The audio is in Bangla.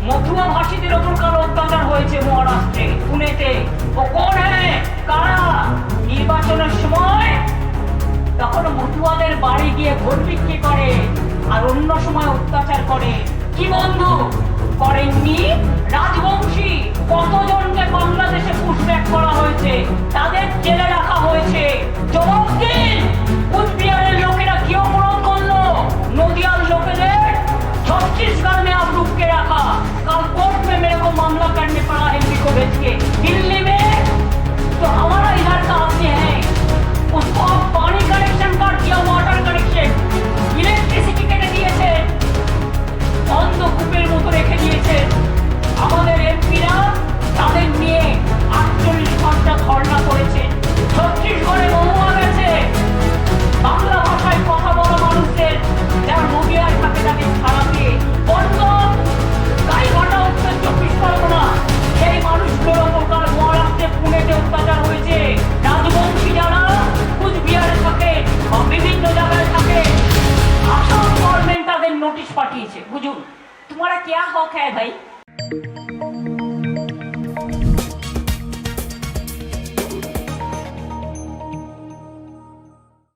মথুয়া ভাষীদের ওপর কারো অত্যাচার হয়েছে মহারাষ্ট্রে, পুনেতে। ও কোন হ্যাঁ কারা? নির্বাচনের সময় তখন মথুয়াদের বাড়ি গিয়ে ভোট বিক্রি করে, আর অন্য সময় অত্যাচার করে। কি বন্ধু করেননি? রাজবংশী কতজনকে বাংলাদেশে পুশব্যাক করা হয়েছে, তাদের জেলে রাখা হয়েছে। জবাব দিন, কুচবিহারের লোকেরা কি অপরাধ করলো? নদিয়ার লোকেদের छत्तीसगढ़ में आप रुक के रखा, कल कोर्ट में मेरे को मामला करने पड़ा एमपी को भेज के। दिल्ली में तो हमारा इधर का आदमी है, उसको आप पानी कनेक्शन कर दिया, वाटर कनेक्शन, इलेक्ट्रिसिटी केटे दिए, बंद कूपेर मतो रेखे दिए। আমাদের এমপিরা তাদের নিয়ে 48 ঘন্টা ধর্ণা করেছে। ছত্তিশগড়ে মহুয়া গেছে, বাংলা ভাষায় কথা বলা মানুষদের যারা নদিয়ায় থাকে তাদের ছাড়াতে বন্ধ। গাইঘাটা উত্তর 24 পরগনা, সেই মানুষগুলোর ওপর কাল মহারাষ্ট্রে পুনেতে অত্যাচার হয়েছে। রাজবংশী যারা কুচবিহারে থাকে বা বিভিন্ন জায়গায় থাকে, আসাম গভর্নমেন্ট তাদের নোটিশ পাঠিয়েছে। বুঝুন, তোমারা क्या हक है भाई?